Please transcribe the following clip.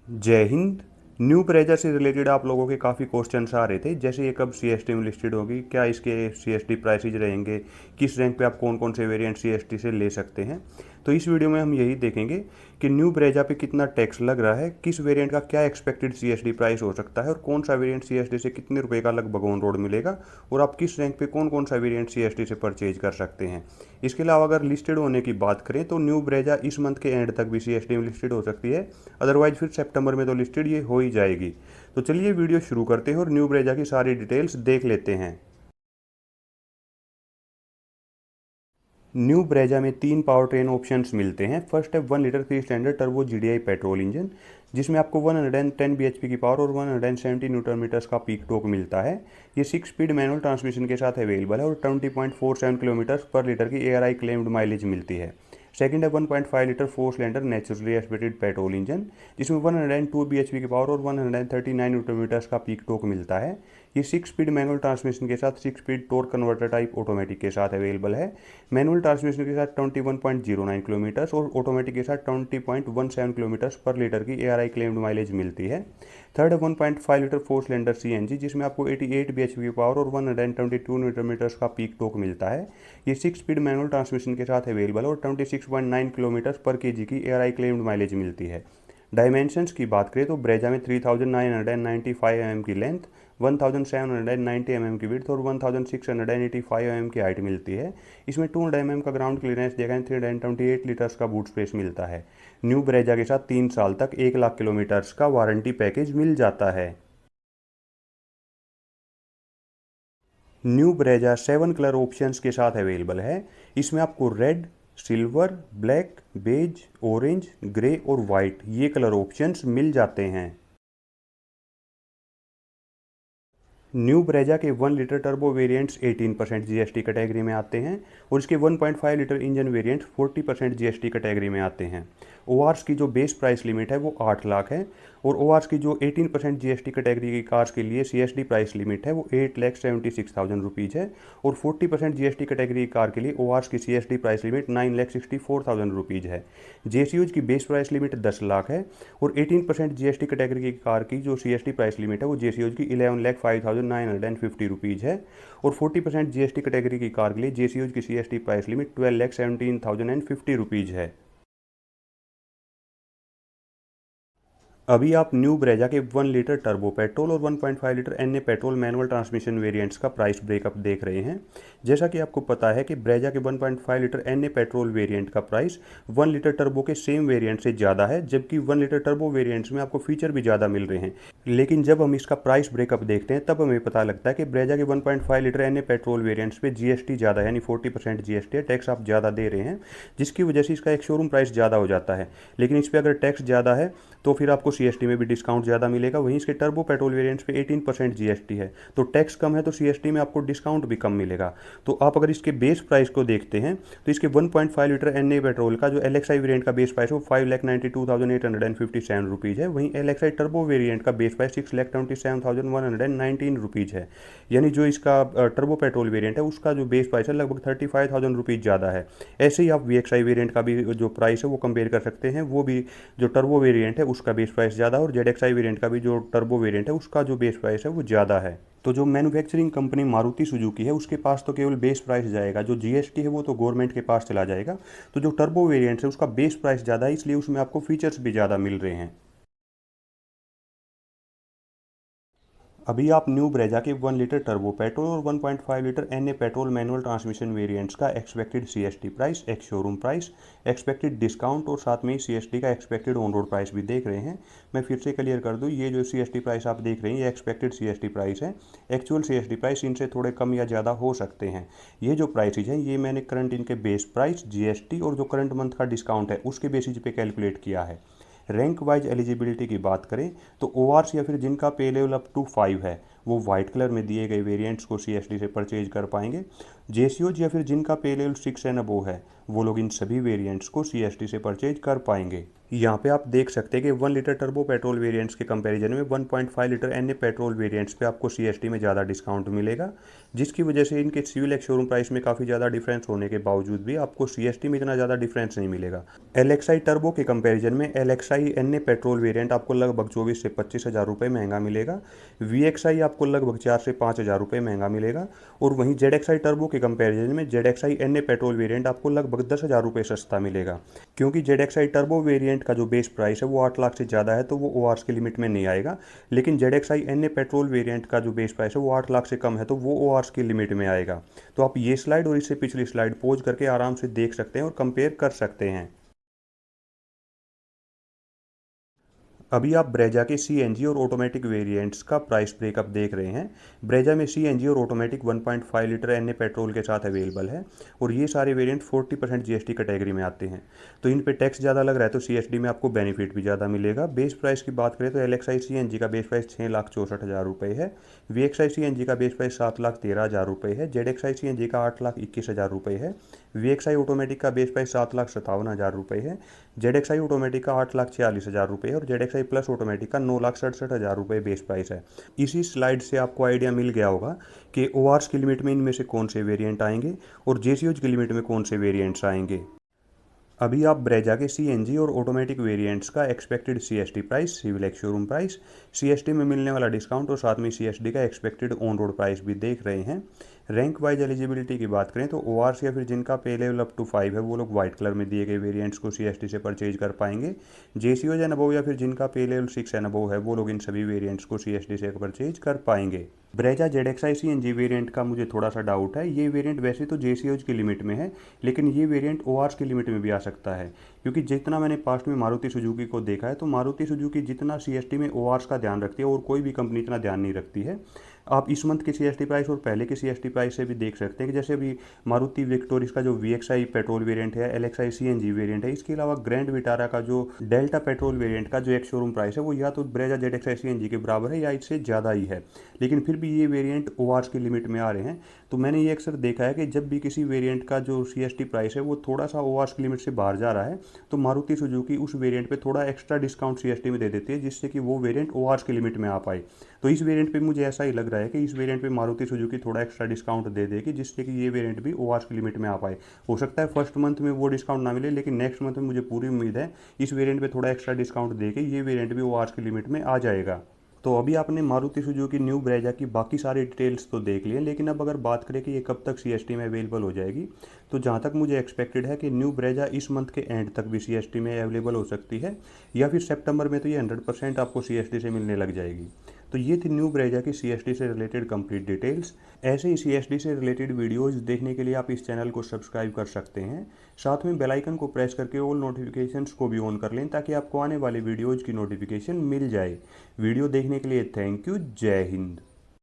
जय Hind. New Brezza से related आप लोगों के काफ़ी क्वेश्चंस आ रहे थे, जैसे ये कब सीएसटी में लिस्टेड होगी, क्या इसके सीएसटी प्राइसेज रहेंगे, किस रैंक पे आप कौन कौन से वेरिएंट सीएसटी से ले सकते हैं। तो इस वीडियो में हम यही देखेंगे कि न्यू ब्रेजा पे कितना टैक्स लग रहा है, किस वेरिएंट का क्या एक्सपेक्टेड सीएसडी प्राइस हो सकता है और कौन सा वेरिएंट सीएसडी से कितने रुपए का लगभग ऑन रोड मिलेगा और आप किस रैंक पे कौन कौन सा वेरिएंट सीएसडी से परचेज कर सकते हैं। इसके अलावा अगर लिस्टेड होने की बात करें तो न्यू ब्रेजा इस मंथ के एंड तक भी सीएसडी में लिस्टेड हो सकती है, अदरवाइज फिर सितंबर में तो लिस्टेड ये हो ही जाएगी। तो चलिए वीडियो शुरू करते हैं और न्यू ब्रेजा की सारी डिटेल्स देख लेते हैं। न्यू ब्रेजा में तीन पावर ट्रेन ऑप्शंस मिलते हैं। फर्स्ट है 1 litre 3 standard turbo GDI petrol engine, जिसमें आपको 110 बीएचपी की पावर और 170 न्यूटन मीटर्स का पीक टॉर्क मिलता है। ये 6 स्पीड मैनुअल ट्रांसमिशन के साथ अवेलेबल है और 20.47 किलोमीटर पर लीटर की एआरआई क्लेम्ड माइलेज मिलती है। सेकंड है 1.5 litre 4 cylinder naturally aspirated petrol engine, जिसमें 102 बीएचपी की पावर और 139 न्यूटन मीटर्स का पीक टॉर्क मिलता है। ये 6 स्पीड मैनुअल ट्रांसमिशन के साथ 6 speed torque converter type automatic के साथ अवेलेबल है। मैनुअल ट्रांसमिशन के साथ 21.09 किलोमीटर्स और ऑटोमेटिक के साथ 20.17 किलोमीटर्स पर लीटर की एआरआई क्लेम्ड माइलेज मिलती है। थर्ड है 1.5 लीटर 4 सिलेंडर सीएनजी, जिसमें आपको 88 बीएचपी की पावर और 122 न्यूटन मीटर्स का पीक टॉर्क मिलता है। ये 6 स्पीड मैनुअल ट्रांसमिशन के साथ अवेलेबल और 26.9 किलोमीटर पर केजी की एआरआई क्लेम्ड माइलेज मिलती है। डायमेंशंस की बात करें तो ब्रेजा में 3995 mm की लेंथ, 1790 mm की विड्थ और 1685 mm की हाइट मिलती है। इसमें 200 mm का ग्राउंड क्लियरेंस देगा, 328 लीटर्स का बूट स्पेस मिलता है। न्यू ब्रेजा के साथ 3 साल तक 1 लाख किलोमीटर्स का वारंटी पैकेज मिल जाता है। न्यू ब्रेजा 7 कलर ऑप्शंस के साथ अवेलेबल है। इसमें आपको red, silver, black, beige, orange, grey और वाइट ये कलर ऑप्शंस मिल जाते हैं। न्यू ब्रेजा के 1 litre turbo variants 18% GST category में आते हैं और इसके 1.5 litre engine variants 40% GST category में आते हैं। ओआरस की जो बेस प्राइस लिमिट है वो 8 लाख है और ओआरस की जो 18% जीएसटी कैटेगरी की कार्स के लिए सीएसडी प्राइस लिमिट है वो 8,76,000 रुपीज़ है और 40% जीएसटी कैटेगरी की कार के लिए ओआरस की सीएसडी प्राइस लिमिट 9,64,000 रुपीज़ है। जेसीयूज की बेस प्राइस लिमिट 10 लाख है और 18% जीएसटी कैटेगरी की कार की जो सीएसटी प्राइस लिमिट है वो जेसीयूज की 11,05,950 रुपीज़ है और 40% जीएसटी कैटेगरी की कार के लिए जेसीयूज की सीएसटी प्राइस लिमिट 12,17,050 रुपीज़ है। अभी आप न्यू ब्रेजा के 1 लीटर टर्बो पेट्रोल और 1.5 litre NA petrol manual transmission variants का प्राइस ब्रेकअप देख रहे हैं। जैसा कि आपको पता है कि ब्रेजा के 1.5 लीटर एनए पेट्रोल वेरिएंट का प्राइस 1 लीटर टर्बो के सेम वेरिएंट से ज़्यादा है, जबकि 1 लीटर टर्बो वेरिएंट्स में आपको फीचर भी ज़्यादा मिल रहे हैं। लेकिन जब हम इसका प्राइस ब्रेकअप देखते हैं तब हमें पता लगता है कि ब्रेजा के 1.5 लीटर एनए पेट्रोल वेरिएंट्स पे जीएसटी ज़्यादा है, यानी 40% जीएसटी है, टैक्स आप ज़्यादा दे रहे हैं, जिसकी वजह से इसका एक शोरूम प्राइस ज़्यादा हो जाता है। लेकिन इस पर अगर टैक्स ज़्यादा है तो फिर आपको सीएसटी में भी डिस्काउंट ज़्यादा मिलेगा। वहीं इसके टर्बो पेट्रोल वेरिएंट्स पे 18% जीएसटी है, तो टैक्स कम है तो सीएसटी में आपको डिस्काउंट भी कम मिलेगा। तो आप अगर इसके बेस प्राइस को देखते हैं तो इसके 1.5 लीटर एनए पेट्रोल का जो एलएक्सआई वेरिएंट का बेस प्राइस है वो 5,92,857 रुपीज़ है। वहीं एलएक्सआई टर्बो वेरिएंट का बेस प्राइस 6,27,119 रुपीज़ है। यानी जो इसका टर्बो पेट्रोल वेरिएंट है उसका जो बेस प्राइस है लगभग 35,000 रुपीज़ ज़्यादा है। ऐसे ही आप वीएक्सआई वेरिएंट का भी जो प्राइस है वो कंपेयर कर सकते हैं, वो भी जो टर्बो वेरिएंट है उसका बेस प्राइस ज़्यादा और जेडएक्सआई वेरिएंट का भी जो टर्बो वेरिएंट है उसका जो बेस प्राइस है वो ज़्यादा है। तो जो मैन्युफैक्चरिंग कंपनी मारुति सुजुकी है उसके पास तो केवल बेस प्राइस जाएगा, जो जीएसटी है वो तो गवर्नमेंट के पास चला जाएगा। तो जो टर्बो वेरिएंट है उसका बेस प्राइस ज़्यादा है, इसलिए उसमें आपको फीचर्स भी ज़्यादा मिल रहे हैं। अभी आप न्यू ब्रेजा के 1 लीटर टर्बो पेट्रोल और 1.5 litre NA petrol manual transmission variants का expected CST price, ex showroom price, expected discount और साथ में ही सीएसटी का एक्सपेक्टेड ऑन रोड प्राइस भी देख रहे हैं। मैं फिर से क्लियर कर दूं, ये जो सीएसटी प्राइस आप देख रहे हैं ये एक्सपेक्टेड सीएसटी प्राइस है। एक्चुअल सीएसटी प्राइस इनसे थोड़े कम या ज़्यादा हो सकते हैं। ये जो प्राइसेज हैं ये मैंने करंट इनके बेस प्राइस, जीएसटी और जो करंट मंथ का डिस्काउंट है उसके बेसिस पे कैलकुलेट किया है। रैंक वाइज एलिजिबिलिटी की बात करें तो ओआरस या फिर जिनका पे लेवल अप टू 5 है वो वाइट कलर में दिए गए वेरिएंट्स को CST से परचेज कर पाएंगे। JCOs या फिर जिनका पे लेवल 6 एंड अबोव है वो लोग इन सभी वेरिएंट्स को CST से परचेज कर पाएंगे। यहाँ पे आप देख सकते हैं कि 1 लीटर टर्बो पेट्रोल वेरिएंट्स के कंपैरिजन में 1.5 लीटर NA पेट्रोल वेरिएंट्स पे आपको CST में ज़्यादा डिस्काउंट मिलेगा, जिसकी वजह से इनके सिविल एक्स शोरूम प्राइस में काफ़ी ज़्यादा डिफरेंस होने के बावजूद भी आपको CST में इतना ज़्यादा डिफरेंस नहीं मिलेगा। LXI टर्बो के कंपैरिजन में LXI NA पेट्रोल वेरिएंट आपको लगभग 24 से 25 हज़ार रुपये महंगा मिलेगा। VXI आपको लगभग 4 से 5 हज़ार रुपये महंगा मिलेगा। और वहीं ZXI टर्बो के कंपैरिजन में ZXI NA पेट्रोल वेरिएंट आपको लगभग 10 हज़ार रुपये सस्ता मिलेगा, क्योंकि ZXI टर्बो वेरिएंट का जो बेस प्राइस है वो 8 लाख से ज़्यादा है तो वो ORs की लिमिट में नहीं आएगा। लेकिन ZXI NA पेट्रोल वेरिएंट का जो बेस प्राइस है वो 8 लाख से कम है तो वो ORs की लिमिट में आएगा। तो आप ये स्लाइड और इससे पिछली स्लाइड पॉज करके आराम से देख सकते हैं और कंपेयर कर सकते हैं। अभी आप ब्रेजा के CNG और ऑटोमेटिक वेरिएंट्स का प्राइस ब्रेकअप देख रहे हैं। ब्रेजा में CNG और ऑटोमेटिक 1.5 लीटर NA पेट्रोल के साथ अवेलेबल है और ये सारे वेरिएंट 40% GST कैटेगरी में आते हैं। तो इन पे टैक्स ज़्यादा लग रहा है तो CST में आपको बेनिफिट भी ज़्यादा मिलेगा। बेस प्राइस की बात करें तो LXI CNG का बेस प्राइस 6,64,000 रुपये है। VXI CNG का बेस प्राइस 7,13,000 रुपये है। ZXI CNG का 8,21,000 रुपये है। VXI ऑटोमेटिक का बेस प्राइस 7,57,000 रुपये है। ZXI ऑटोमेटिक का 8,46,000 रुपये है और ZXI प्लस ऑटोमेटिक का 9,67,000 रुपये बेस प्राइस है। इसी स्लाइड से आपको आइडिया मिल गया होगा कि ORs की लिमिट में इनमें से कौन से वेरिएंट आएंगे और JCOs की लिमिट में कौन से वेरिएंट्स आएंगे। अभी आप ब्रेजा के CNG और ऑटोमेटिक वेरिएंट्स का expected CST price, civil ex showroom price, CST में मिलने वाला डिस्काउंट और साथ में CST का एक्सपेक्टेड ऑन रोड प्राइस भी देख रहे हैं। रैंक वाइज एलिजिबिलिटी की बात करें तो ORs या फिर जिनका पे लेवल अप टू 5 है वो लोग व्हाइट कलर में दिए गए वेरिएंट्स को CST से परचेज कर पाएंगे। JCOs एंड अबोव या फिर जिनका पे लेवल 6 एंड अबोव है वो लोग इन सभी वेरिएंट्स को CST से परचेज कर पाएंगे। ब्रेजा ZXI CNG वेरिएंट का मुझे थोड़ा सा डाउट है। ये वेरिएंट वैसे तो JCOs की लिमिट में है, लेकिन ये वेरिएंट ORs की लिमिट में भी आ सकता है, क्योंकि जितना मैंने पास्ट में मारुति सुजुकी को देखा है तो मारुति सुजुकी जितना CST में ORs का ध्यान रखती है और कोई भी कंपनी इतना ध्यान नहीं रखती है। आप इस मंथ के CST प्राइस और पहले के CST प्राइस से भी देख सकते हैं कि जैसे अभी मारुति विक्टोरिस का जो VXI पेट्रोल वेरिएंट है, LXI CNG वेरिएंट है, इसके अलावा ग्रैंड विटारा का जो डेल्टा पेट्रोल वेरिएंट का जो एक्स शोरूम प्राइस है वो या तो ब्रेजा ZXI CNG के बराबर है या इससे ज़्यादा ही है, लेकिन फिर भी ये वेरिएंट ORs की लिमिट में आ रहे हैं। तो मैंने ये अक्सर देखा है कि जब भी किसी वेरिएंट का जो CST प्राइस है वो थोड़ा सा ORs की लिमिट से बाहर जा रहा है तो मारुति सुजुकी उस वेरिएंट पे थोड़ा एक्स्ट्रा डिस्काउंट CST में दे देती है, जिससे कि वो वेरिएंट ORs की लिमिट में आ पाए। तो इस वेरिएंट पे मुझे ऐसा ही लग रहा है कि इस वेरिएंट पे मारुति सुजुकी थोड़ा एक्स्ट्रा डिस्काउंट दे देगी, जिससे कि ये वेरिएंट भी ORs की लिमिट में आ पाए। हो सकता है फर्स्ट मंथ में वो डिस्काउंट ना मिले, लेकिन नेक्स्ट मंथ में मुझे पूरी उम्मीद है इस वेरिएंट पे थोड़ा एक्स्ट्रा डिस्काउंट दे के ये वेरिएंट भी ORs की लिमिट में आ जाएगा। तो अभी आपने मारुति सुजुकी न्यू ब्रेजा की बाकी सारी डिटेल्स तो देख लिए, लेकिन अब अगर बात करें कि ये कब तक CST में अवेलेबल हो जाएगी, तो जहाँ तक मुझे एक्सपेक्टेड है कि न्यू ब्रेजा इस मंथ के एंड तक भी CST में अवेलेबल हो सकती है, या फिर सितंबर में तो ये 100% आपको CST से मिलने लग जाएगी। तो ये थी न्यू ब्रेजा की CST से रिलेटेड कंप्लीट डिटेल्स। ऐसे ही CST से रिलेटेड वीडियोस देखने के लिए आप इस चैनल को सब्सक्राइब कर सकते हैं। साथ में बेल आइकन को प्रेस करके ऑल नोटिफिकेशंस को भी ऑन कर लें ताकि आपको आने वाले वीडियोज़ की नोटिफिकेशन मिल जाए। वीडियो देखने के लिए थैंक यू। जय हिंद।